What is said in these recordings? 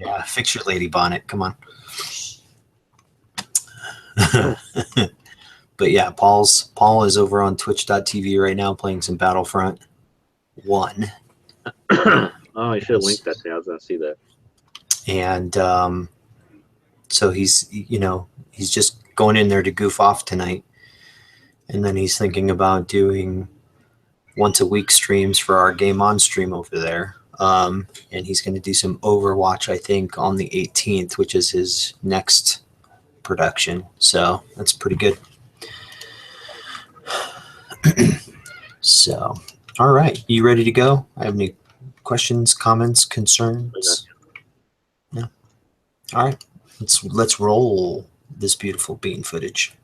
Yeah, fix your lady bonnet. Come on. But yeah, Paul is over on twitch.tv right now playing some Battlefront 1. Oh, I should have linked that thing. I was going to see that. And so he's just going in there to goof off tonight. And then he's thinking about doing once a week streams for our Game On stream over there. And he's going to do some Overwatch, I think, on the 18th, which is his next production. So that's pretty good. So, all right. You ready to go? I have any questions, comments, concerns? No. All right. Let's roll this beautiful bean footage.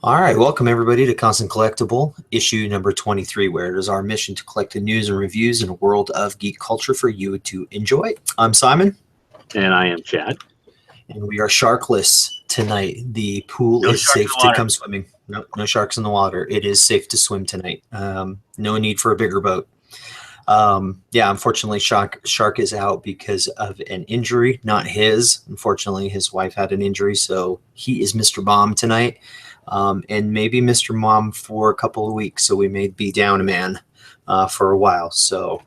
All right. Welcome, everybody, to Constant Collectible, issue number 23, where it is our mission to collect the news and reviews in a world of geek culture for you to enjoy. I'm Simon. And I am Chad. And we are sharkless tonight. The pool is safe to come swimming. No sharks in the water. It is safe to swim tonight. No need for a bigger boat. Yeah, unfortunately, Shark is out because of an injury, not his. Unfortunately, his wife had an injury, so he is Mr. Mom tonight, and maybe Mr. Mom for a couple of weeks. So we may be down a man for a while. So,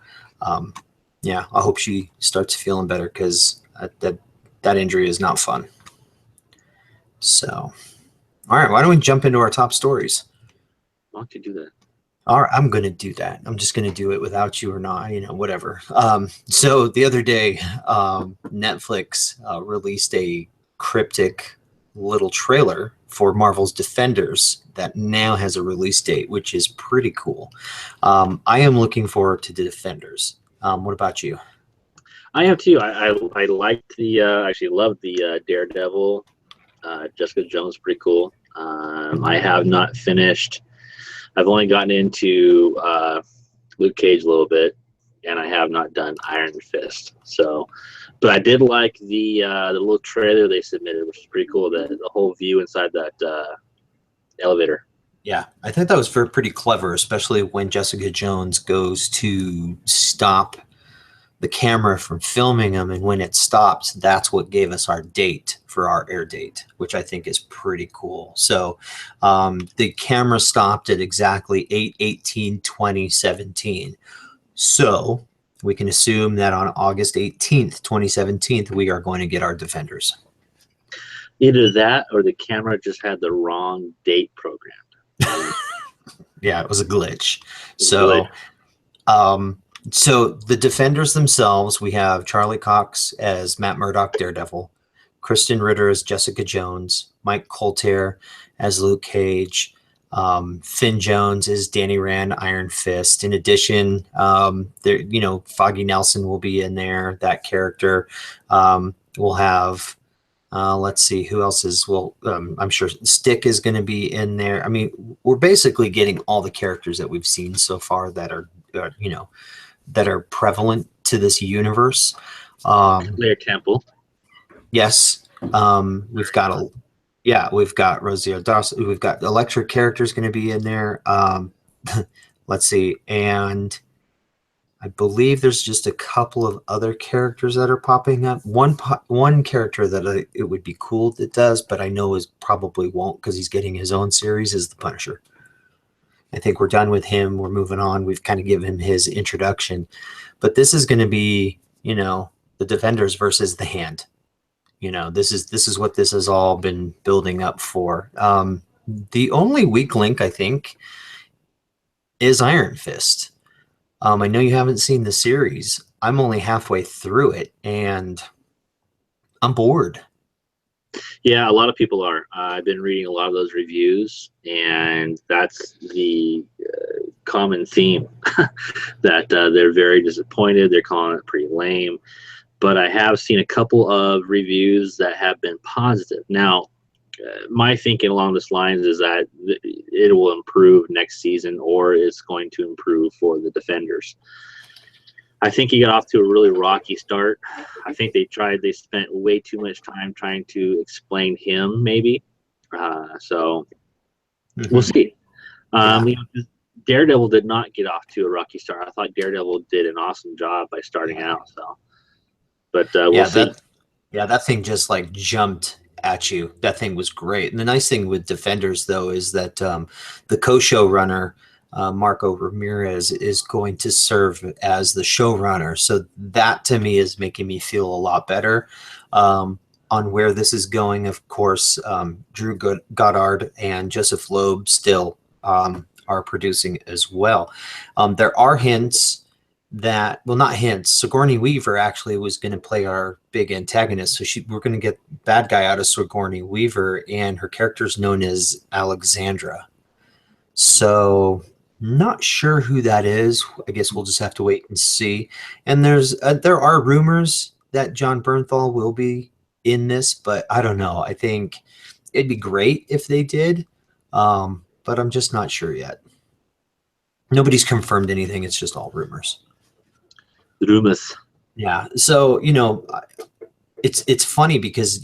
yeah, I hope she starts feeling better because that injury is not fun. So, all right, why don't we jump into our top stories? Why don't you do that? All right, I'm going to do that. I'm just going to do it without you or not, whatever. So the other day, Netflix released a cryptic little trailer for Marvel's Defenders that now has a release date, which is pretty cool. I am looking forward to the Defenders. What about you? I am too. I liked actually loved the Daredevil. Jessica Jones, pretty cool. I have not finished. I've only gotten into Luke Cage a little bit, and I have not done Iron Fist. So, but I did like the little trailer they submitted, which is pretty cool. The whole view inside that elevator. Yeah, I think that was pretty clever, especially when Jessica Jones goes to stop the camera from filming them, and when it stops, that's what gave us our date for our air date, which I think is pretty cool. So the camera stopped at exactly 8/18/2017. So we can assume that on August 18th, 2017, we are going to get our Defenders. Either that or the camera just had the wrong date programmed. Yeah, it was a glitch. So the Defenders themselves, we have Charlie Cox as Matt Murdock, Daredevil, Kristen Ritter as Jessica Jones, Mike Colter as Luke Cage, Finn Jones as Danny Rand, Iron Fist. In addition, Foggy Nelson will be in there, that character. We'll have, let's see, who else is, I'm sure Stick is going to be in there. I mean, we're basically getting all the characters that we've seen so far that are that are prevalent to this universe. Claire Temple. Yes. We've got Rosario Dawson. We've got Electric characters going to be in there. Let's see. And I believe there's just a couple of other characters that are popping up. One character that it would be cool that does, but I know is probably won't because he's getting his own series, is the Punisher. I think we're done with him. We're moving on. We've kind of given him his introduction. But this is going to be, the Defenders versus the Hand. This is what this has all been building up for. The only weak link, I think, is Iron Fist. I know you haven't seen the series. I'm only halfway through it, and I'm bored. Yeah, a lot of people are. I've been reading a lot of those reviews, and that's the common theme, that they're very disappointed. They're calling it pretty lame. But I have seen a couple of reviews that have been positive. Now, my thinking along this lines is that it will improve next season, or it's going to improve for the Defenders. I think he got off to a really rocky start. I think they spent way too much time trying to explain him, maybe. So we'll see. Daredevil did not get off to a rocky start. I thought Daredevil did an awesome job by starting out. So But we'll see. That thing just like jumped at you. That thing was great. And the nice thing with Defenders, though, is that the co-showrunner, Marco Ramirez, is going to serve as the showrunner. So that to me is making me feel a lot better on where this is going. Of course, Drew Goddard and Joseph Loeb still are producing as well. There are hints that, well, not hints. Sigourney Weaver actually was going to play our big antagonist. So we're going to get bad guy out of Sigourney Weaver, and her character's known as Alexandra. So not sure who that is. I guess we'll just have to wait and see. And there are rumors that John Bernthal will be in this, but I don't know. I think it'd be great if they did, but I'm just not sure yet. Nobody's confirmed anything. It's just all rumors. Rumors. Yeah. So, it's funny because,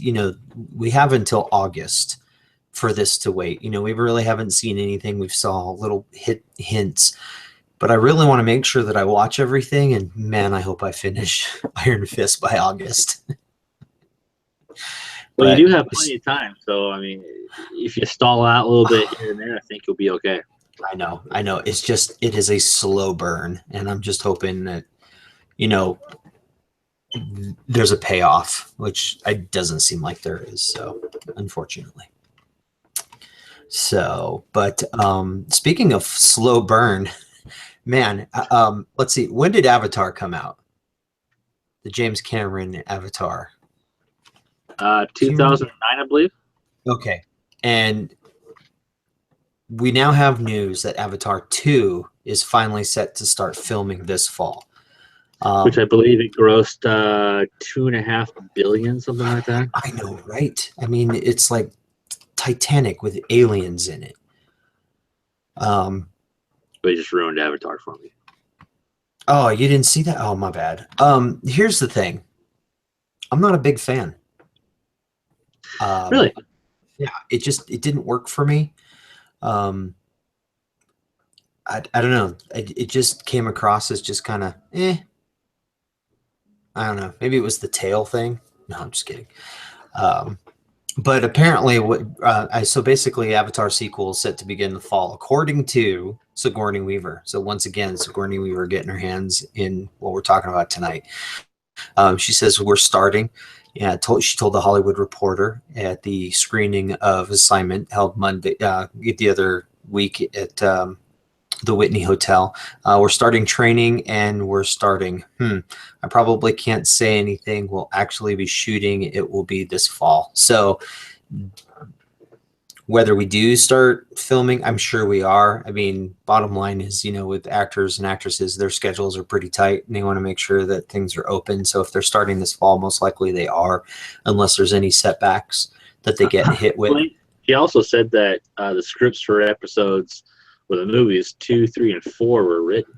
we have until August for this to wait. We really haven't seen anything. We've saw little hints, but I really want to make sure that I watch everything. And man, I hope I finish Iron Fist by August. Well, you do have plenty of time. So, I mean, if you stall out a little bit here and there, I think you'll be okay. I know. It is a slow burn. And I'm just hoping that, there's a payoff, which it doesn't seem like there is. So, unfortunately. So, but speaking of slow burn, man, let's see. When did Avatar come out? The James Cameron Avatar. 2009, I believe. Okay. And we now have news that Avatar 2 is finally set to start filming this fall. Which I believe it grossed $2.5 billion, something like that. I know, right? I mean, it's like Titanic with aliens in it. But you just ruined Avatar for me. Oh, you didn't see that? Oh, my bad. Here's the thing. I'm not a big fan. Really? Yeah, it didn't work for me. I don't know. It just came across as just kind of I don't know. Maybe it was the tail thing. No, I'm just kidding. But apparently, so basically, Avatar sequel is set to begin the fall, according to Sigourney Weaver. So once again, Sigourney Weaver getting her hands in what we're talking about tonight. She says we're starting. Yeah, she told the Hollywood Reporter at the screening of Assignment held Monday, the other week at the Whitney Hotel. We're starting training, and we're starting. I probably can't say anything. We'll actually be shooting. It will be this fall. So whether we do start filming, I'm sure we are. I mean, bottom line is, with actors and actresses, their schedules are pretty tight, and they want to make sure that things are open. So if they're starting this fall, most likely they are, unless there's any setbacks that they get hit with. He also said that the scripts for episodes, well, the movies 2, 3, and 4 were written.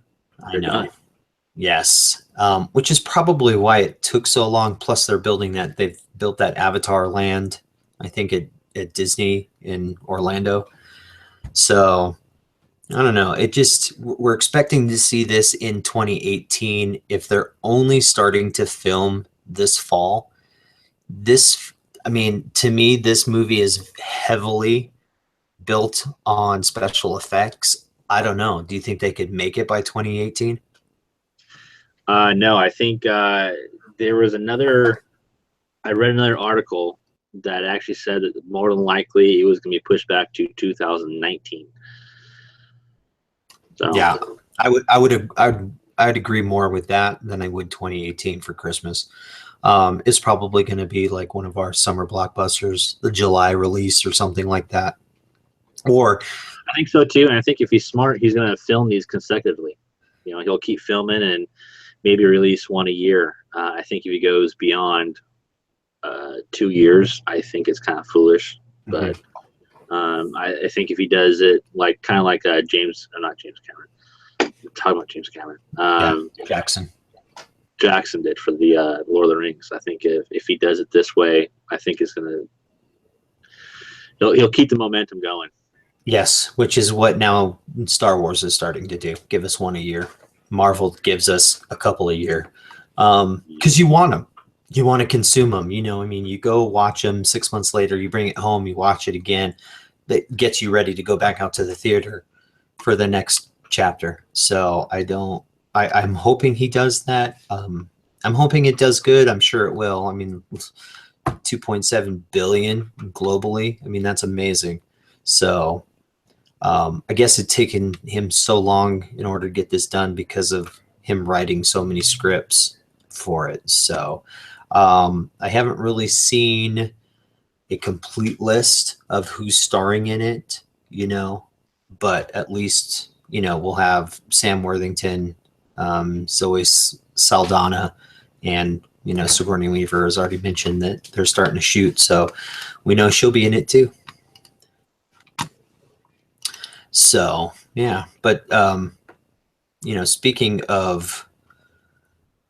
I know. Done. Yes. Which is probably why it took so long. Plus they've built that Avatar land, I think at Disney in Orlando. So I don't know. We're expecting to see this in 2018. If they're only starting to film this fall, to me, this movie is heavily built on special effects. I don't know. Do you think they could make it by 2018? No, I think there was I read another article that actually said that more than likely it was going to be pushed back to 2019. So yeah, I'd agree more with that than I would 2018 for Christmas. It's probably going to be like one of our summer blockbusters, the July release or something like that. Or I think so too, and I think if he's smart, he's going to film these consecutively. He'll keep filming and maybe release one a year. I think if he goes beyond 2 years, I think it's kind of foolish. But I think if he does it kind of like not James Cameron. I'm talking about James Cameron. Jackson did for the Lord of the Rings. I think if he does it this way, I think it's he'll keep the momentum going. Yes, which is what now Star Wars is starting to do. Give us one a year. Marvel gives us a couple a year because you want them. you want to consume them. I mean, you go watch them 6 months later, you bring it home, you watch it again. That gets you ready to go back out to the theater for the next chapter. So I'm hoping he does that. I'm hoping it does good. I'm sure it will. I mean, 2.7 billion globally. I mean, that's amazing. So I guess it's taken him so long in order to get this done because of him writing so many scripts for it. So I haven't really seen a complete list of who's starring in it, but at least, we'll have Sam Worthington, Zoe Saldana, and, Sigourney Weaver has already mentioned that they're starting to shoot. So we know she'll be in it too. So, yeah, but, speaking of,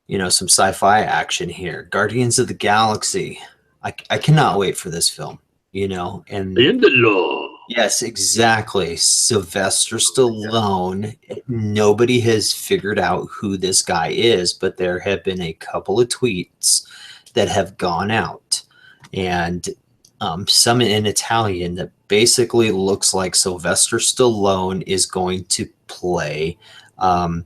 some sci-fi action here, Guardians of the Galaxy, I cannot wait for this film, and In the law. yes, exactly. Sylvester Stallone, nobody has figured out who this guy is, but there have been a couple of tweets that have gone out, and some in Italian that basically looks like Sylvester Stallone is going to play. Let's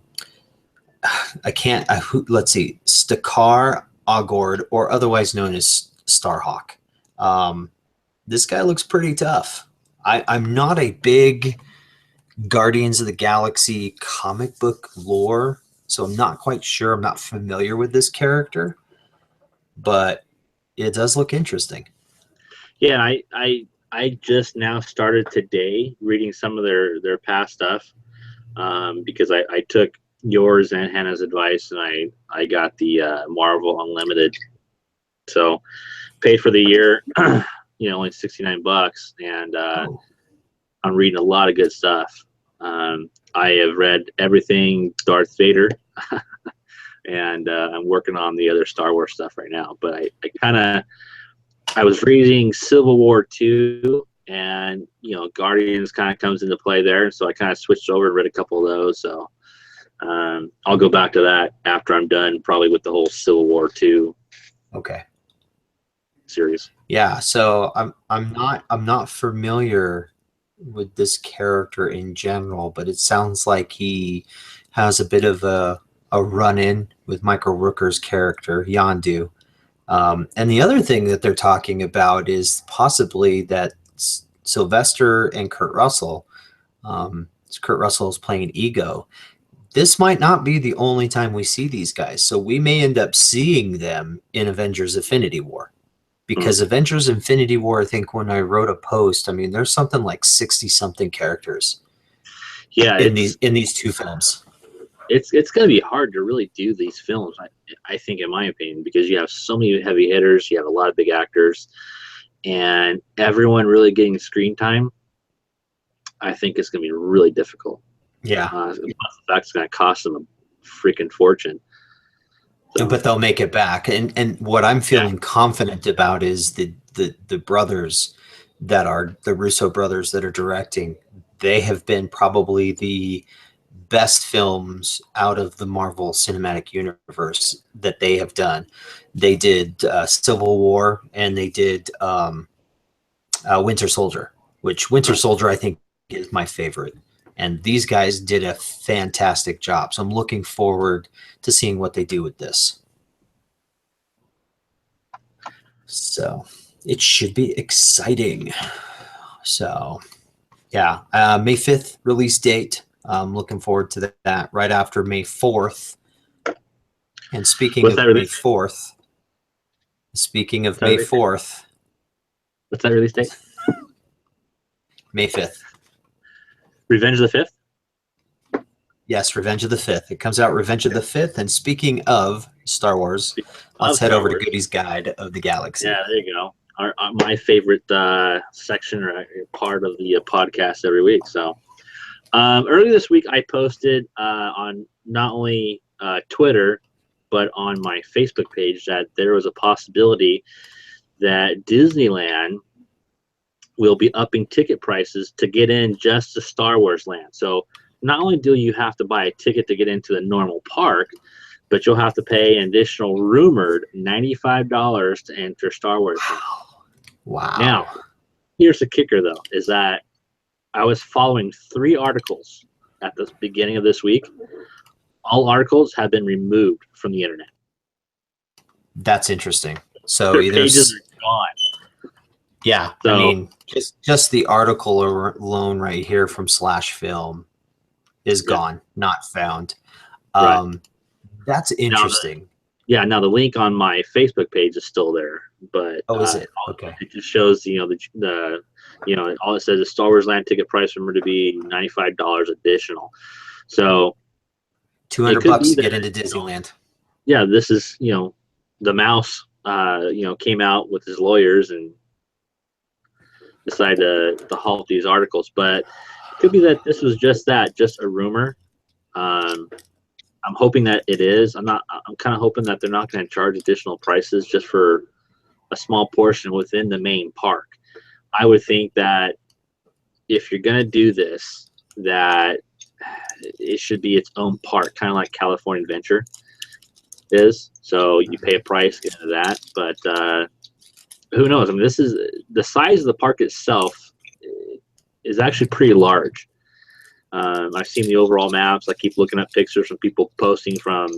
see, Stakar Ogord, or otherwise known as Starhawk. This guy looks pretty tough. I'm not a big Guardians of the Galaxy comic book lore, so I'm not quite sure. I'm not familiar with this character, but it does look interesting. Yeah, I just now started today reading some of their past stuff, because I took yours and Hannah's advice, and I got the Marvel Unlimited. So paid for the year, only $69, and I'm reading a lot of good stuff. I have read everything Darth Vader, and I'm working on the other Star Wars stuff right now. But I was reading Civil War 2, and Guardians kind of comes into play there, and so I kind of switched over and read a couple of those. So I'll go back to that after I'm done, probably with the whole Civil War 2 series. Yeah, so I'm not familiar with this character in general, but it sounds like he has a bit of a run-in with Michael Rooker's character Yondu. And the other thing that they're talking about is possibly that Sylvester and Kurt Russell, Kurt Russell is playing Ego. This might not be the only time we see these guys, so we may end up seeing them in Avengers Infinity War. Because Avengers Infinity War, I think when I wrote a post, I mean, there's something like 60-something characters. Yeah, in these two films. It's going to be hard to really do these films, I think, in my opinion, because you have so many heavy hitters, you have a lot of big actors, and everyone really getting screen time. I think it's going to be really difficult. Yeah, the fact it's going to cost them a freaking fortune. So. But they'll make it back, and what I'm feeling confident about is the brothers that are the Russo brothers that are directing. They have been probably the best films out of the Marvel Cinematic Universe that they have done. They did Civil War, and they did Winter Soldier, which Winter Soldier I think is my favorite. And these guys did a fantastic job. So I'm looking forward to seeing what they do with this. So it should be exciting. So, yeah, May 5th release date. I'm looking forward to that right after May 4th. And speaking of May 4th, what's that release date? May 5th. Revenge of the 5th? Yes, Revenge of the 5th. It comes out Revenge of the 5th. And speaking of Star Wars, let's head over to Goody's Guide of the Galaxy. Yeah, there you go. My favorite section or part of the podcast every week. So earlier this week, I posted on not only Twitter, but on my Facebook page that there was a possibility that Disneyland will be upping ticket prices to get in just to Star Wars Land. So not only do you have to buy a ticket to get into the normal park, but you'll have to pay an additional rumored $95 to enter Star Wars. Wow. Now, here's the kicker, though, is that I was following 3 articles at the beginning of this week. All articles have been removed from the internet. That's interesting. So Their either pages are gone. yeah, So, I mean, just the article alone right here from Slash Film is gone, not found. Right. That's interesting. Now the link on my Facebook page is still there, but Is it? Okay. it just shows the all it says is Star Wars Land ticket price rumored to be $95 additional. So $200 to get into Disneyland. Yeah, this is the mouse came out with his lawyers and decided to halt these articles, but it could be that this was just a rumor. I'm hoping that it is. I'm kind of hoping that they're not going to charge additional prices just for a small portion within the main park. I would think that if you're going to do this, that it should be its own park, kind of like California Adventure is. So you pay a price, get into that. But who knows? I mean, this is the size of the park itself is actually pretty large. I've seen the overall maps. I keep looking at pictures from people posting from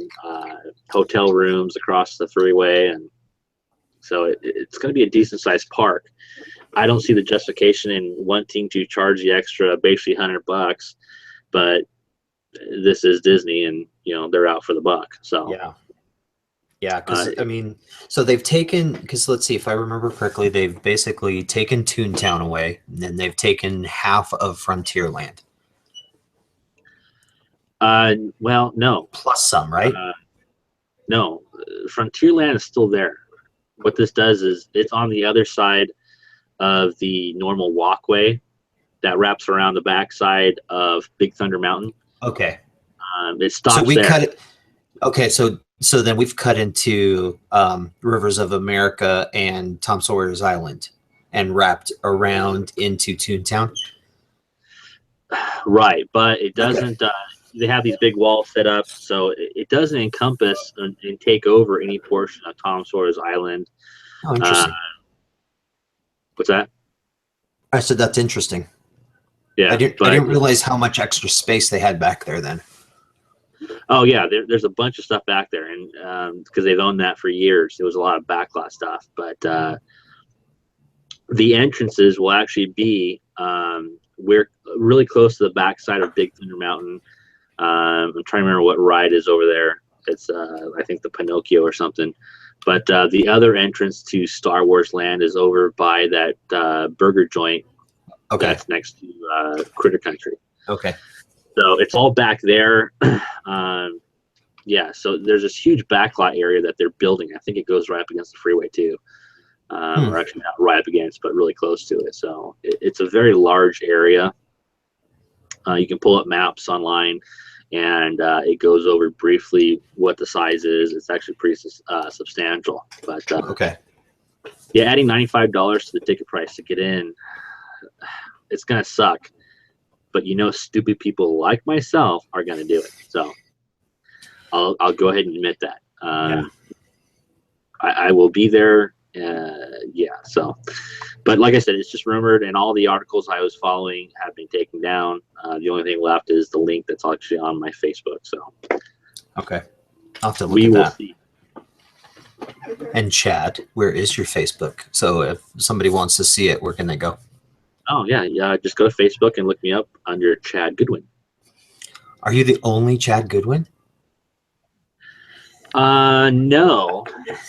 hotel rooms across the freeway, and so it's going to be a decent sized park. I don't see the justification in wanting to charge the extra, basically $100, but this is Disney, and they're out for the buck. So yeah, because I mean, so they've taken, because let's see if I remember correctly, they've basically taken Toontown away, and then they've taken half of Frontierland. Well, no. Plus some, right? No, Frontierland is still there. What this does is it's on the other side of the normal walkway that wraps around the backside of Big Thunder Mountain. Okay. It stops so we there. cut it. Okay, so then we've cut into Rivers of America and Tom Sawyer's Island and wrapped around into Toontown. Right, but it doesn't. Okay. They have these big walls set up, so it doesn't encompass and take over any portion of Tom Sawyer's Island. Oh, interesting. What's that? I said that's interesting. Yeah, I didn't realize how much extra space they had back there then. Oh yeah, there's a bunch of stuff back there, and because they've owned that for years, there was a lot of backlot stuff. But the entrances will actually be we're really close to the backside of Big Thunder Mountain. I'm trying to remember what ride is over there. It's I think the Pinocchio or something. But the other entrance to Star Wars Land is over by that burger joint. Okay. That's next to Critter Country. Okay. So it's all back there. Yeah, so there's this huge backlot area that they're building. I think it goes right up against the freeway too. Or actually not right up against, but really close to it. So it's a very large area. You can pull up maps online, and it goes over briefly what the size is. It's actually pretty substantial. But okay. Yeah, adding $95 to the ticket price to get in, it's going to suck. But stupid people like myself are going to do it. So I'll go ahead and admit that. I will be there. Yeah. So, but like I said, it's just rumored, and all the articles I was following have been taken down. The only thing left is the link that's actually on my Facebook. So, okay, I'll have to look at that. See. And Chad, where is your Facebook? So if somebody wants to see it, where can they go? Oh yeah. Just go to Facebook and look me up under Chad Goodwin. Are you the only Chad Goodwin? No,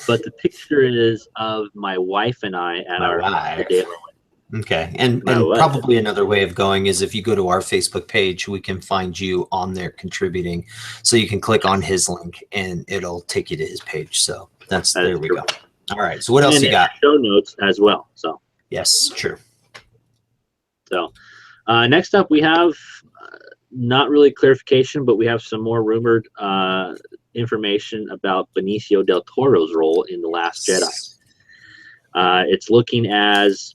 but the picture is of my wife and I at our day. Okay, and probably another way of going is if you go to our Facebook page, we can find you on there contributing, so you can click on his link and it'll take you to his page. So there we go. All right. So what else you got? Show notes as well. So yes, true. So next up, we have not really clarification, but we have some more rumored information about Benicio del Toro's role in The Last Jedi. It's looking as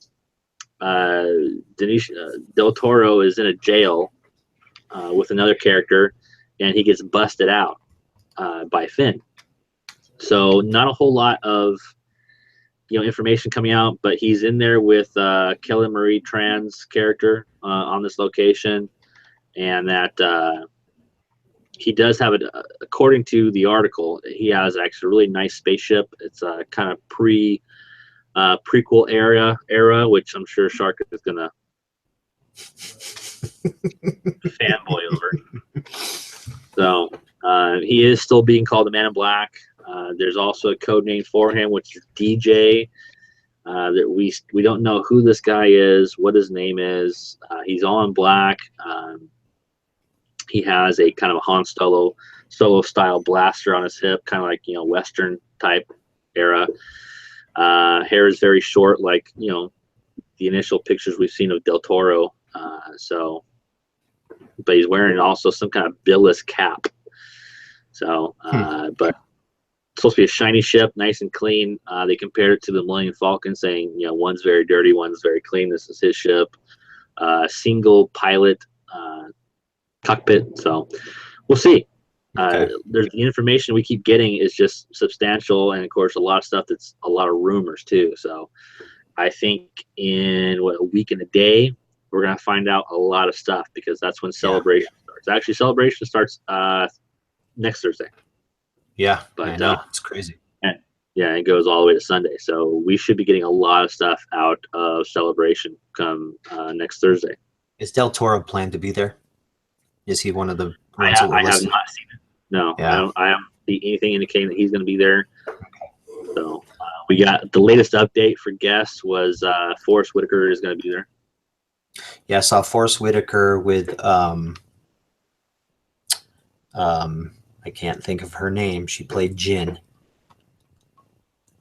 Del Toro is in a jail with another character, and he gets busted out. by Finn. So not a whole lot of information coming out, but he's in there with Kelly Marie Tran's character on this location, and that he does have it. According to the article, he has actually a really nice spaceship. It's a kind of prequel era, which I'm sure Shark is gonna fanboy over. So he is still being called the Man in Black. There's also a code name for him, which is DJ. That we don't know who this guy is, what his name is. He's all in black. He has a kind of a Han Solo style blaster on his hip, kind of like Western type era. Hair is very short, like the initial pictures we've seen of Del Toro. But he's wearing also some kind of billless cap. So, but it's supposed to be a shiny ship, nice and clean. They compared it to the Millennium Falcon, saying one's very dirty, one's very clean. This is his ship. Single pilot cockpit. So we'll see. There's the information we keep getting is just substantial, and of course a lot of stuff that's a lot of rumors too. So I think in a week and a day we're gonna find out a lot of stuff, because that's when Celebration starts. Actually, Celebration starts next Thursday. Yeah, but I know. It's crazy. And it goes all the way to Sunday. So we should be getting a lot of stuff out of Celebration come next Thursday. Is Del Toro planned to be there? Is he one of the ones that I have not seen it. No, yeah. I haven't seen anything indicating that he's going to be there. So we got the latest update for guests was Forrest Whitaker is going to be there. Yeah, I saw Forrest Whitaker with I can't think of her name. She played Jin.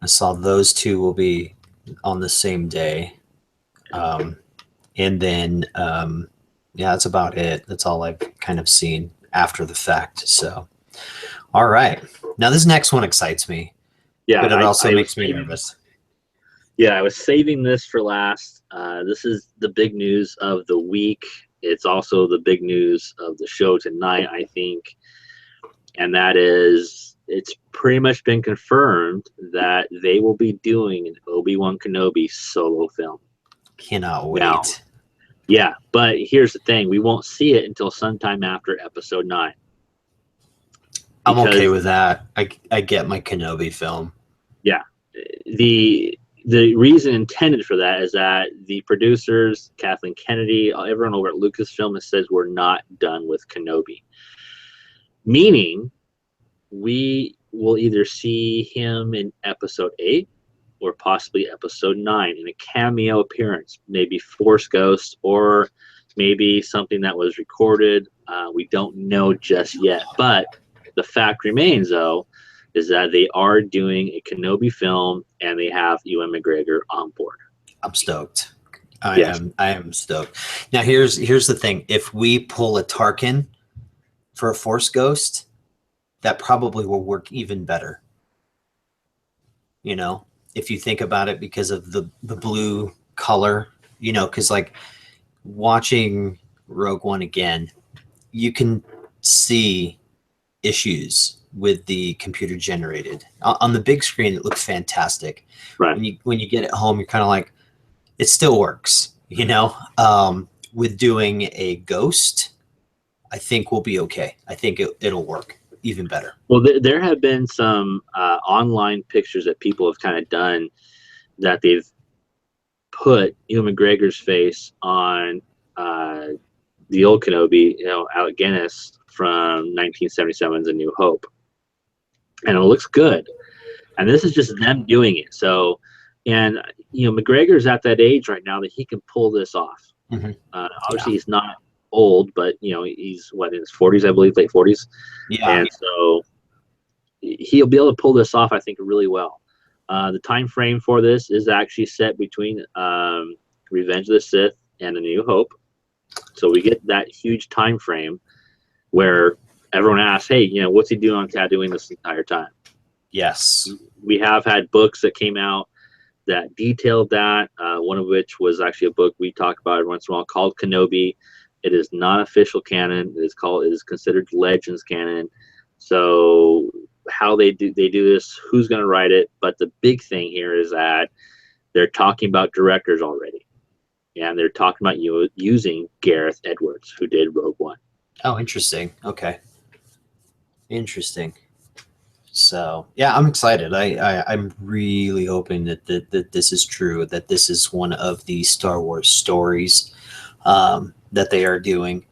I saw those two will be on the same day. And then that's about it. That's all I've kind of seen after the fact. So, all right. Now this next one excites me. Yeah, but it also makes me nervous. Yeah, I was saving this for last. This is the big news of the week. It's also the big news of the show tonight, I think. And that is, it's pretty much been confirmed that they will be doing an Obi-Wan Kenobi solo film. Cannot wait. Now, yeah, but here's the thing. We won't see it until sometime after episode 9. I'm okay with that. I get my Kenobi film. Yeah. The reason intended for that is that the producers, Kathleen Kennedy, everyone over at Lucasfilm has said we're not done with Kenobi. Meaning, we will either see him in episode 8 or possibly episode 9 in a cameo appearance, maybe Force Ghost or maybe something that was recorded. We don't know just yet. But the fact remains, though, is that they are doing a Kenobi film and they have Ewan McGregor on board. I'm stoked. I am stoked. Now here's the thing. If we pull a Tarkin for a Force Ghost, that probably will work even better. If you think about it, because of the blue color, because like watching Rogue One again, you can see issues with the computer generated. On the big screen, it looks fantastic. Right. When you get it home, you're kind of like, it still works, with doing a ghost, I think we'll be okay. I think it'll work even better. Well, there have been some online pictures that people have kind of done that they've put Ewan McGregor's face on the old Kenobi, Alec Guinness from 1977's A New Hope. And it looks good. And this is just them doing it. So, and, McGregor's at that age right now that he can pull this off. Mm-hmm. Obviously, he's not old, but, he's, in his 40s, I believe, late 40s. Yeah. And so he'll be able to pull this off, I think, really well. The time frame for this is actually set between Revenge of the Sith and A New Hope. So we get that huge time frame where everyone asks, hey, what's he doing on Tatooine this entire time? Yes. We have had books that came out that detailed that, one of which was actually a book we talk about every once in a while called Kenobi. It is not official canon. It is considered Legends canon. So how they do this, who's going to write it? But the big thing here is that they're talking about directors already, and they're talking about using Gareth Edwards, who did Rogue One. Oh, interesting. Okay, interesting. So yeah, I'm excited. I'm really hoping that this is true. That this is one of the Star Wars stories that they are doing.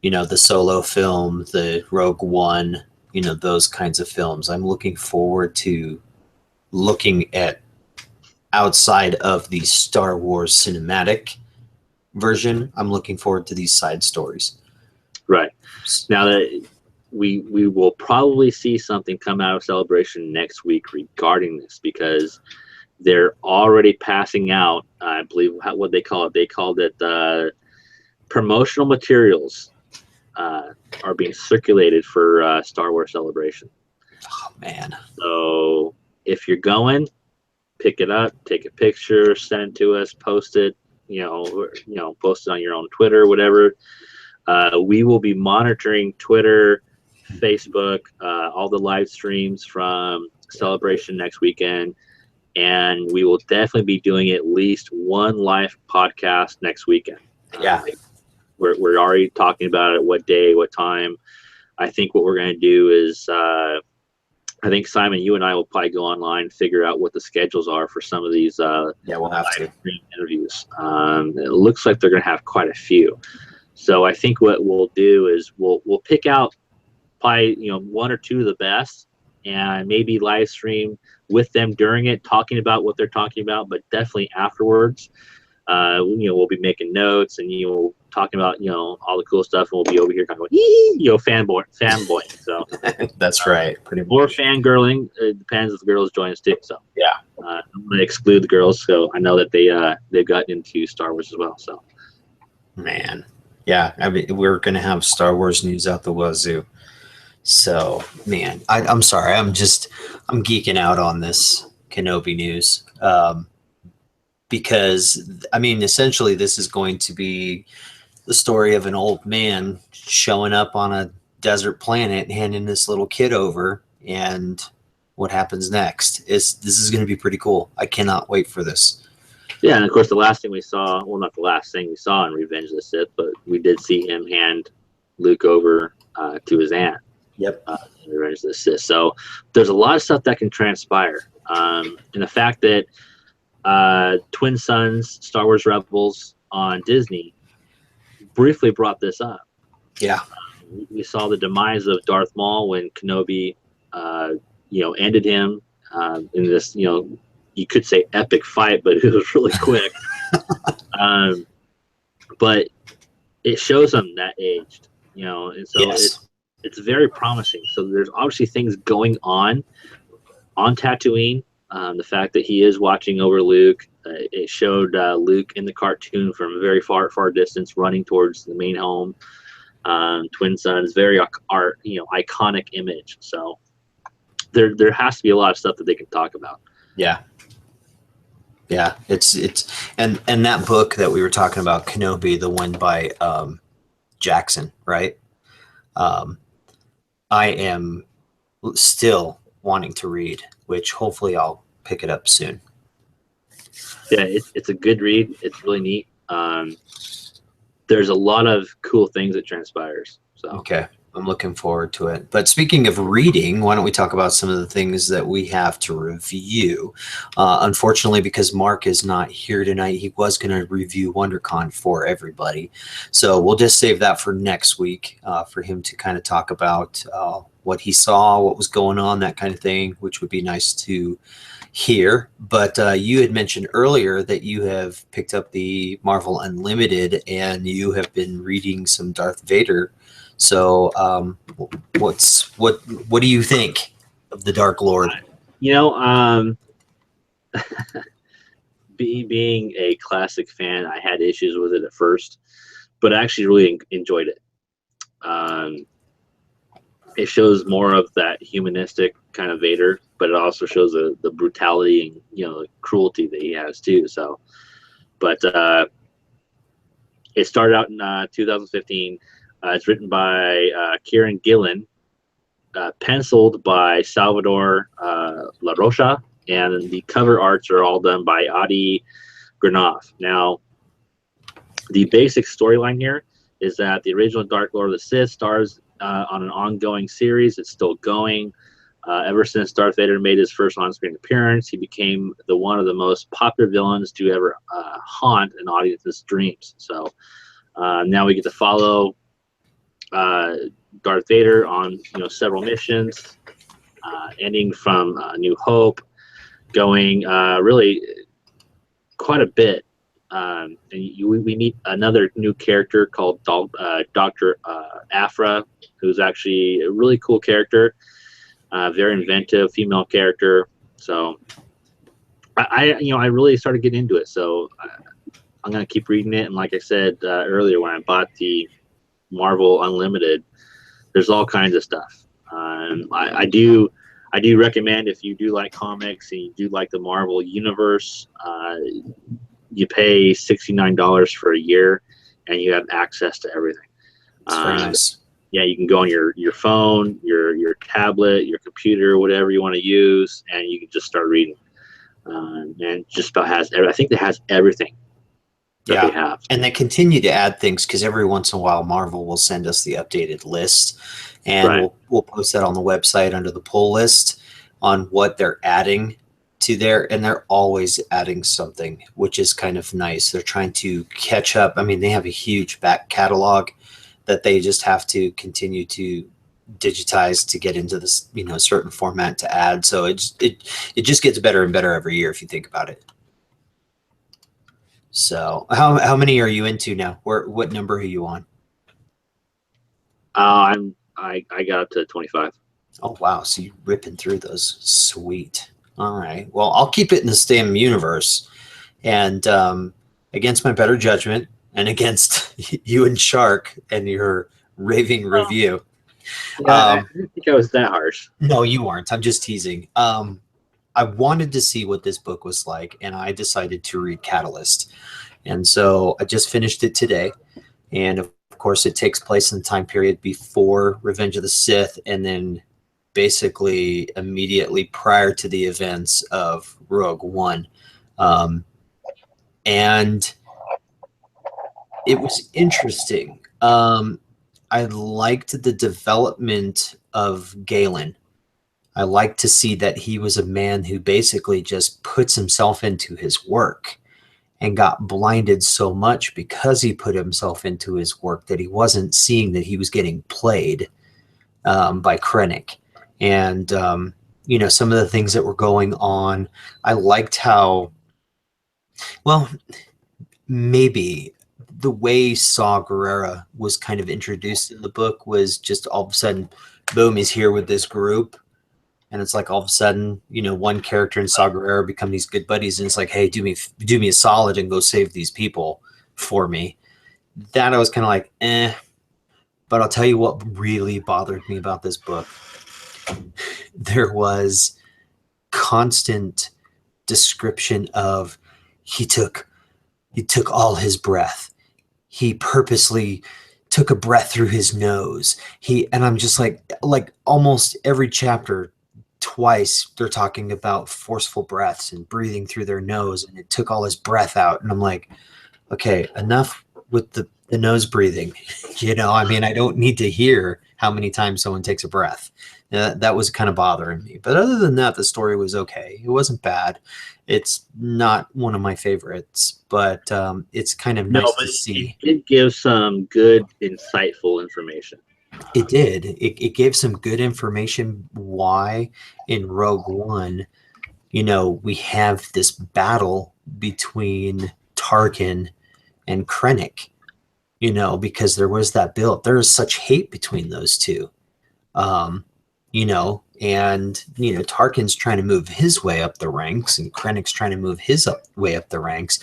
You know, the Solo film, the Rogue One. You know, those kinds of films. I'm looking forward to looking at outside of the Star Wars cinematic version. I'm looking forward to these side stories. Right. Now that we will probably see something come out of Celebration next week regarding this, because they're already passing out, I believe, what they call it. They called it promotional materials are being circulated for Star Wars Celebration. Oh man! So if you're going, pick it up, take a picture, send it to us, post it. Post it on your own Twitter, whatever. We will be monitoring Twitter, Facebook, all the live streams from Celebration next weekend, and we will definitely be doing at least one live podcast next weekend. Yeah. We're already talking about it, what day, what time. I think what we're going to do is, I think, Simon, you and I will probably go online, figure out what the schedules are for some of these we'll have to interviews. It looks like they're going to have quite a few. So I think what we'll do is we'll pick out probably one or two of the best, and maybe live stream with them during it, talking about what they're talking about, but definitely afterwards. We'll be making notes and talking about all the cool stuff, and we'll be over here kind of fanboy. So that's right, pretty much. Or fangirling. It depends if the girls join us too. So yeah, I'm going to exclude the girls, so I know that they've gotten into Star Wars as well. So man, yeah, I mean, we're going to have Star Wars news out the wazoo. So man, I'm sorry, I'm geeking out on this Kenobi news. Because I mean, essentially, this is going to be the story of an old man showing up on a desert planet, handing this little kid over, and what happens next. This is going to be pretty cool. I cannot wait for this. Yeah, and of course, the last thing we saw, well, not the last thing we saw in Revenge of the Sith, but we did see him hand Luke over to his aunt. Yep. In Revenge of the Sith. So there's a lot of stuff that can transpire, and the fact that Twin Sons, Star Wars Rebels on Disney briefly brought this up. Yeah. We saw the demise of Darth Maul when Kenobi, ended him in this, you could say epic fight, but it was really quick. But it shows them that aged, and so yes. it's very promising. So there's obviously things going on Tatooine. The fact that he is watching over Luke, it showed Luke in the cartoon from a very far distance running towards the main home. Twin Sons, very iconic image. So there has to be a lot of stuff that they can talk about. Yeah. Yeah, it's and that book that we were talking about, Kenobi, the one by Jackson, right? I am still wanting to read, which hopefully I'll pick it up soon. Yeah, it's a good read. It's really neat. There's a lot of cool things that transpires. So okay, I'm looking forward to it. But speaking of reading, why don't we talk about some of the things that we have to review? Unfortunately, because Mark is not here tonight, he was going to review WonderCon for everybody. So we'll just save that for next week for him to kind of talk about what he saw, what was going on, that kind of thing, which would be nice to hear. But you had mentioned earlier that you have picked up the Marvel Unlimited and you have been reading some Darth Vader. So what do you think of the Dark Lord? Being a classic fan, I had issues with it at first, but I actually really enjoyed it. It shows more of that humanistic kind of Vader, but it also shows the brutality and cruelty that he has too. So, but it started out in 2015. It's written by Kieron Gillen, penciled by Salvador Larroca, and the cover arts are all done by Adi Granov. Now, the basic storyline here is that the original Dark Lord of the Sith stars on an ongoing series. It's still going. Ever since Darth Vader made his first on-screen appearance, he became one of the most popular villains to ever haunt an audience's dreams. So now we get to follow Darth Vader on several missions, ending from New Hope, going really quite a bit. And we meet another new character called Dr. Afra, who's actually a really cool character, very inventive female character. So I really started getting into it. So I'm gonna keep reading it. And like I said earlier, when I bought the Marvel Unlimited, there's all kinds of stuff. I do recommend, if you do like comics and you do like the Marvel universe, you pay $69 for a year and you have access to everything. That's very nice. Yeah, you can go on your phone, your tablet, your computer, whatever you want to use, and you can just start reading. And just about I think it has everything that they have. And they continue to add things, because every once in a while Marvel will send us the updated list, and we'll post that on the website under the pull list on what they're adding to there, and they're always adding something, which is kind of nice. They're trying to catch up. I mean, they have a huge back catalog that they just have to continue to digitize to get into this certain format to add. So it just gets better and better every year if you think about it. So how many are you into now? What number are you on? I got up to 25. Oh wow, so you're ripping through those. Sweet. All right, well, I'll keep it in the same universe, and against my better judgment and against you and Shark and your raving review. Yeah, I didn't think I was that harsh. No, you weren't. I'm just teasing. I wanted to see what this book was like, and I decided to read Catalyst. And so I just finished it today. And of course, it takes place in the time period before Revenge of the Sith, and then basically immediately prior to the events of Rogue One. And it was interesting. I liked the development of Galen. I like to see that he was a man who basically just puts himself into his work and got blinded so much because he put himself into his work that he wasn't seeing that he was getting played by Krennic. And, some of the things that were going on, I liked how, well, maybe the way Saw Gerrera was kind of introduced in the book was just all of a sudden, boom, he's here with this group. And it's like all of a sudden, one character and Saw Gerrera become these good buddies, and it's like, hey, do me a solid and go save these people for me. That I was kind of like, eh. But I'll tell you what really bothered me about this book. There was constant description of he took all his breath. He purposely took a breath through his nose. And I'm just like almost every chapter, twice they're talking about forceful breaths and breathing through their nose, and it took all his breath out. And I'm like, okay, enough with the nose breathing. I don't need to hear how many times someone takes a breath. That was kind of bothering me. But other than that, the story was okay. It wasn't bad. It's not one of my favorites, but it's kind of nice to see. It did give some good, insightful information. It did. It gave some good information why in Rogue One, we have this battle between Tarkin and Krennic, because there was that build. There is such hate between those two. And Tarkin's trying to move his way up the ranks, and Krennic's trying to move his way up the ranks,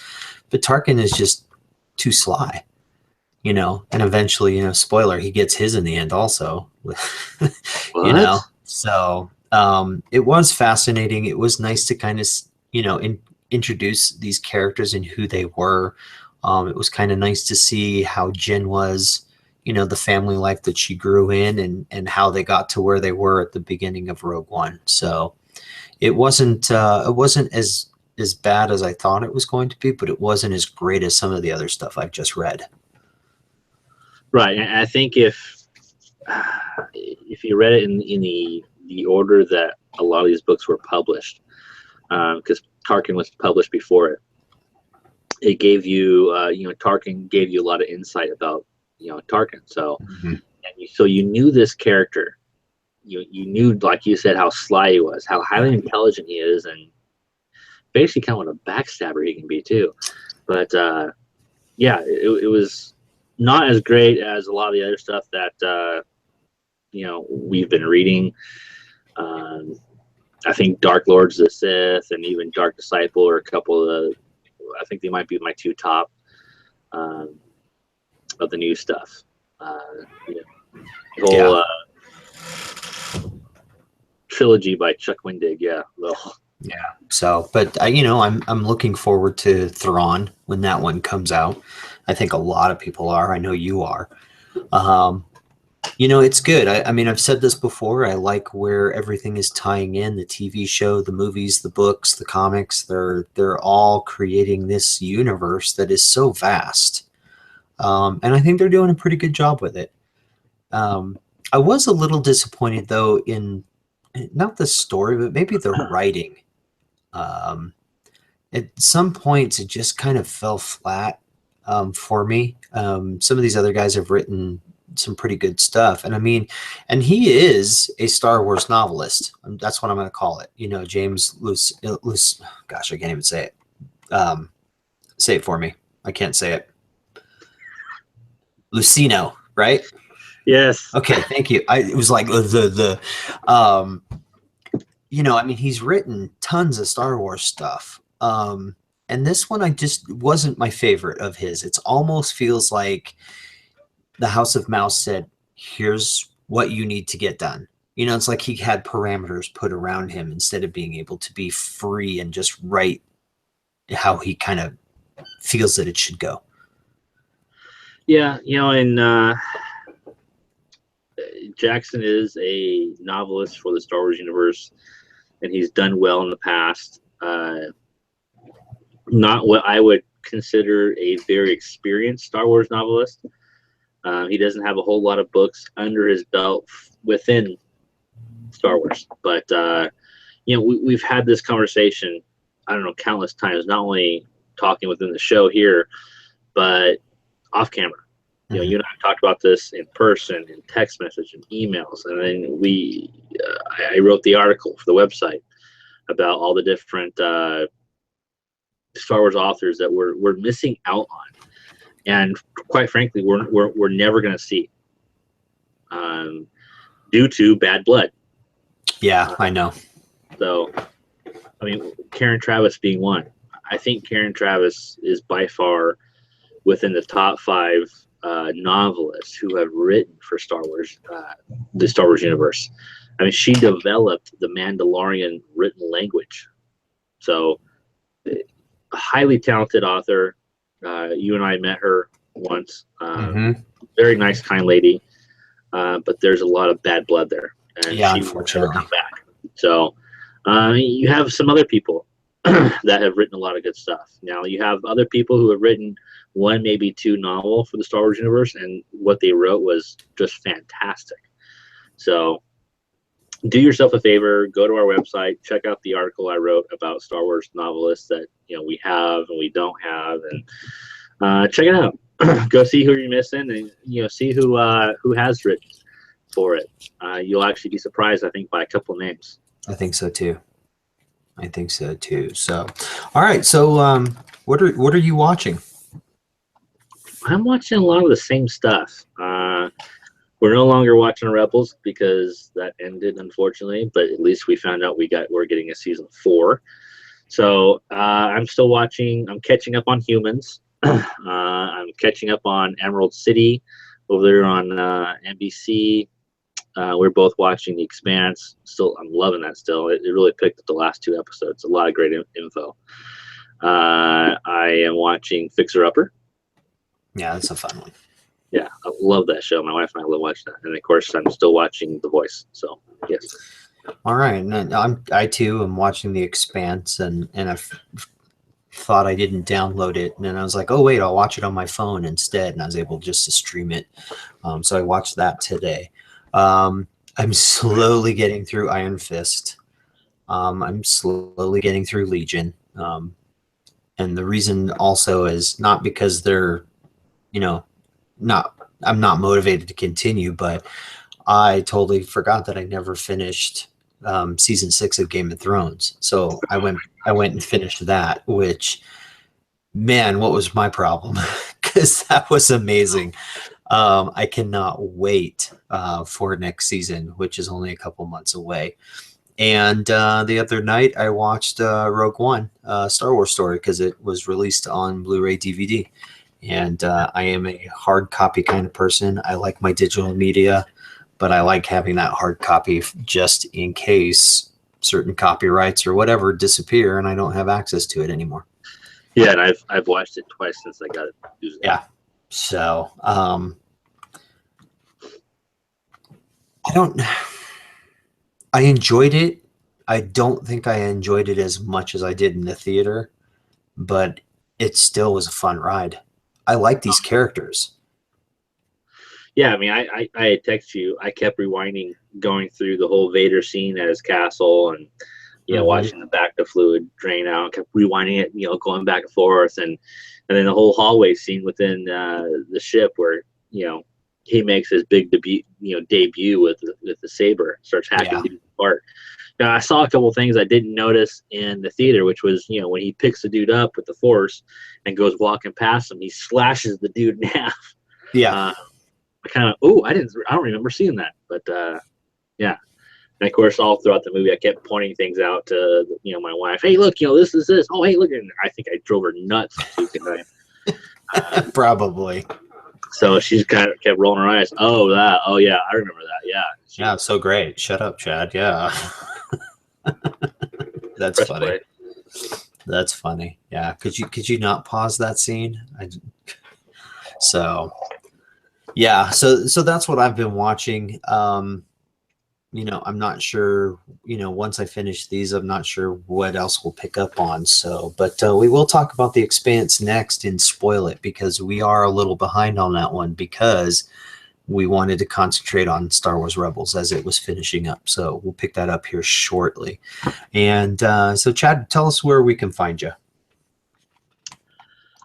but Tarkin is just too sly, and eventually, spoiler, he gets his in the end also. So it was fascinating. It was nice to kind of introduce these characters and who they were. It was kind of nice to see how Jyn was you know, the family life that she grew in, and how they got to where they were at the beginning of Rogue One. So it wasn't as bad as I thought it was going to be, but it wasn't as great as some of the other stuff I've just read. Right, and I think if you read it in the order that a lot of these books were published, because Tarkin was published before it, it gave you, Tarkin gave you a lot of insight about, Tarkin. So, so you knew this character. You knew, like you said, how sly he was, how highly intelligent he is, and basically kind of what a backstabber he can be too. But it was not as great as a lot of the other stuff that we've been reading. I think Dark Lords of the Sith and even Dark Disciple are a couple of the, I think they might be my two top of the new stuff. The whole trilogy by Chuck Wendig, yeah. So, but I'm looking forward to Thrawn when that one comes out. I think a lot of people are. I know you are. It's good. I mean, I've said this before. I like where everything is tying in: the TV show, the movies, the books, the comics. They're all creating this universe that is so vast, and I think they're doing a pretty good job with it. I was a little disappointed though in not the story, but maybe the writing. At some points, it just kind of fell flat for me. Some of these other guys have written some pretty good stuff, and I mean, and he is a Star Wars novelist. That's what I'm going to call it. James Luce. Gosh, I can't even say it. Say it for me. I can't say it. Lucino, right? Yes. Okay, thank you. It was like I mean, he's written tons of Star Wars stuff. And this one, I just wasn't my favorite of his. It almost feels like the House of Mouse said, here's what you need to get done. It's like he had parameters put around him instead of being able to be free and just write how he kind of feels that it should go. Yeah, and Jackson is a novelist for the Star Wars universe, and he's done well in the past. Not what I would consider a very experienced Star Wars novelist. He doesn't have a whole lot of books under his belt within Star Wars, but we've had this conversation, I don't know, countless times, not only talking within the show here, but off camera. You and I talked about this in person, in text message, and emails, and then I wrote the article for the website about all the different Star Wars authors that we're missing out on, and quite frankly, we're never going to see, due to bad blood. Yeah, I know. So, I mean, Karen Traviss being one. I think Karen Traviss is by far within the top 5 novelists who have written for Star Wars, the Star Wars universe. I mean, she developed the Mandalorian written language. So, a highly talented author. You and I met her once. Very nice, kind lady. But there's a lot of bad blood there. And yeah, she unfortunately. will never come back. So, you have some other people that have written a lot of good stuff. Now, you have other people who have written 1, maybe 2 novels for the Star Wars universe, and what they wrote was just fantastic. So, do yourself a favor, go to our website, check out the article I wrote about Star Wars novelists that we have and we don't have, and check it out. Go see who you're missing, and see who has written for it. You'll actually be surprised, I think, by a couple names. I think so too. So, all right. So, what are you watching? I'm watching a lot of the same stuff. We're no longer watching Rebels because that ended, unfortunately. But at least we found out we're getting a season 4. So I'm still watching. I'm catching up on Humans. I'm catching up on Emerald City over there on NBC. We're both watching The Expanse. I'm loving that still. It really picked up the last 2 episodes. A lot of great info. I am watching Fixer Upper. Yeah, that's a fun one. Yeah, I love that show. My wife and I love watching that, and of course, I'm still watching The Voice. So yes. All right, and I too am watching The Expanse, and I thought I didn't download it, and then I was like, oh wait, I'll watch it on my phone instead, and I was able just to stream it. So I watched that today. I'm slowly getting through Iron Fist. I'm slowly getting through Legion, and the reason also is not because they're, not I'm not motivated to continue, but I totally forgot that I never finished season 6 of Game of Thrones. So I went and finished that, which, man, what was my problem? Because that was amazing. I cannot wait for next season, which is only a couple months away. And the other night I watched Rogue One, Star Wars story, because it was released on Blu-ray DVD. And I am a hard copy kind of person. I like my digital media, but I like having that hard copy just in case certain copyrights or whatever disappear and I don't have access to it anymore. Yeah, and I've watched it twice since I got it. Yeah. So I enjoyed it. I don't think I enjoyed it as much as I did in the theater, but it still was a fun ride. I like these characters. Yeah, I mean, I had texted you. I kept rewinding, going through the whole Vader scene at his castle, and watching the bacta fluid drain out. Kept rewinding it, going back and forth, and then the whole hallway scene within the ship where he makes his big debut with the saber, starts hacking dudes apart. Now, I saw a couple of things I didn't notice in the theater, which was when he picks the dude up with the Force and goes walking past him, he slashes the dude in half. Yeah. I kind of I don't remember seeing that, but yeah. And of course, all throughout the movie, I kept pointing things out to my wife. Hey, look, this is this. Oh, hey, look! And I think I drove her nuts. Probably. So she kind of kept rolling her eyes. Oh, that. Oh, yeah, I remember that. Yeah. Yeah, so great. Shut up, Chad. Yeah. That's funny. Play. That's funny. Yeah. Could you not pause that scene? So that's what I've been watching. I'm not sure, once I finish these, I'm not sure what else we'll pick up on. So, but we will talk about The Expanse next and spoil it, because we are a little behind on that one, because we wanted to concentrate on Star Wars Rebels as it was finishing up. So we'll pick that up here shortly. And so Chad, tell us where we can find you.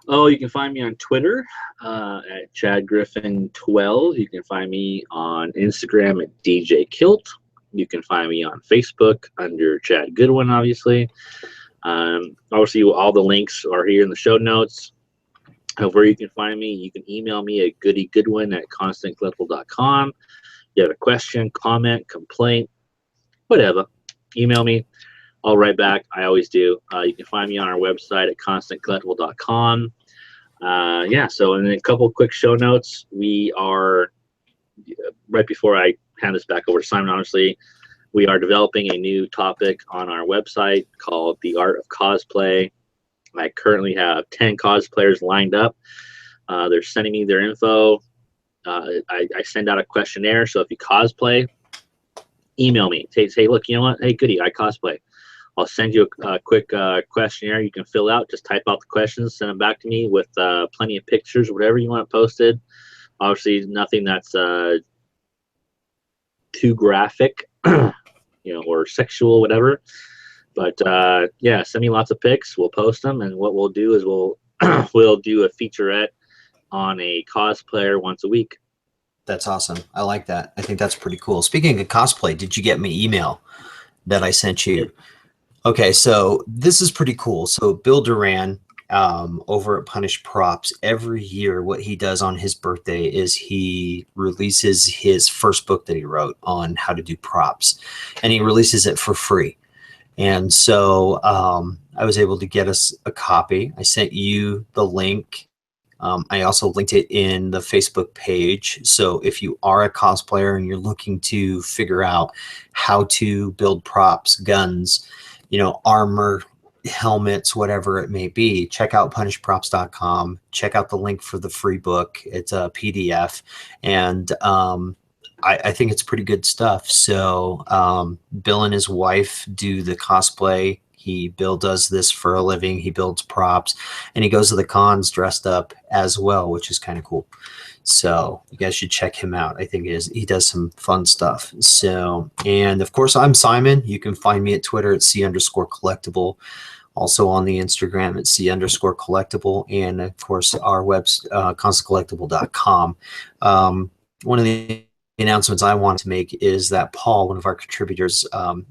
Oh, you can find me on Twitter at ChadGriffin12. You can find me on Instagram at DJ Kilt. You can find me on Facebook under Chad Goodwin, obviously. Obviously, all the links are here in the show notes of where you can find me. You can email me at goodygoodwin@constantcollectible.com. You have a question, comment, complaint, whatever, email me. I'll write back. I always do. You can find me on our website at constantcollectible.com. So in a couple of quick show notes, we are, right before I hand this back over to Simon, honestly, we are developing a new topic on our website called The Art of Cosplay. I currently have 10 cosplayers lined up. They're sending me their info. I send out a questionnaire. So if you cosplay, email me. Say, look, you know what? Hey, Goody, I cosplay. I'll send you a quick questionnaire you can fill out. Just type out the questions, send them back to me with plenty of pictures, whatever you want posted. Obviously, nothing that's too graphic, or sexual, whatever. But send me lots of pics. We'll post them, and what we'll do is we'll do a featurette on a cosplayer once a week. That's awesome. I like that. I think that's pretty cool. Speaking of cosplay, did you get my email that I sent you? Yeah. Okay, so this is pretty cool. So Bill Duran over at Punish Props, every year what he does on his birthday is he releases his first book that he wrote on how to do props, and he releases it for free. And so I was able to get us a copy. I sent you the link. I also linked it in the Facebook page. So if you are a cosplayer and you're looking to figure out how to build props, guns, armor, helmets, whatever it may be, check out punishprops.com. Check out the link for the free book. It's a PDF, and I think it's pretty good stuff. So Bill and his wife do the cosplay. Bill does this for a living. He builds props, and he goes to the cons dressed up as well, which is kind of cool. So you guys should check him out. I think he does some fun stuff. So, and of course, I'm Simon. You can find me at Twitter at C_collectible. Also on the Instagram at C_collectible. And of course, our website, constantcollectible.com. One of the announcements I want to make is that Paul, one of our contributors,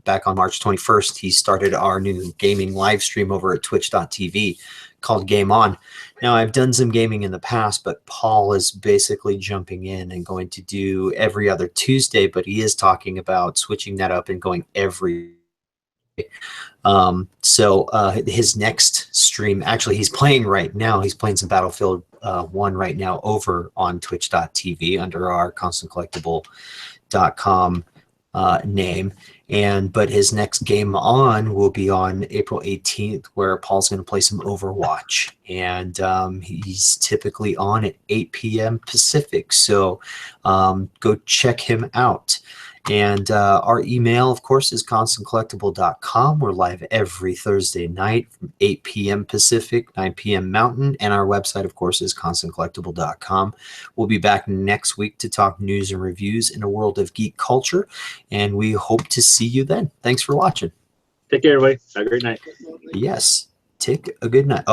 back on March 21st, he started our new gaming live stream over at twitch.tv called Game On. Now, I've done some gaming in the past, but Paul is basically jumping in and going to do every other Tuesday, but he is talking about switching that up and going every his next stream, actually, he's playing right now. He's playing some Battlefield 1 right now over on twitch.tv under our constantcollectible.com name. But his next game on will be on April 18th, where Paul's going to play some Overwatch. And he's typically on at 8 p.m. Pacific. So go check him out. And our email, of course, is constantcollectible.com. We're live every Thursday night from 8 p.m. Pacific, 9 p.m. Mountain. And our website, of course, is constantcollectible.com. We'll be back next week to talk news and reviews in a world of geek culture. And we hope to see you then. Thanks for watching. Take care, everybody. Have a great night. Yes. Take a good night.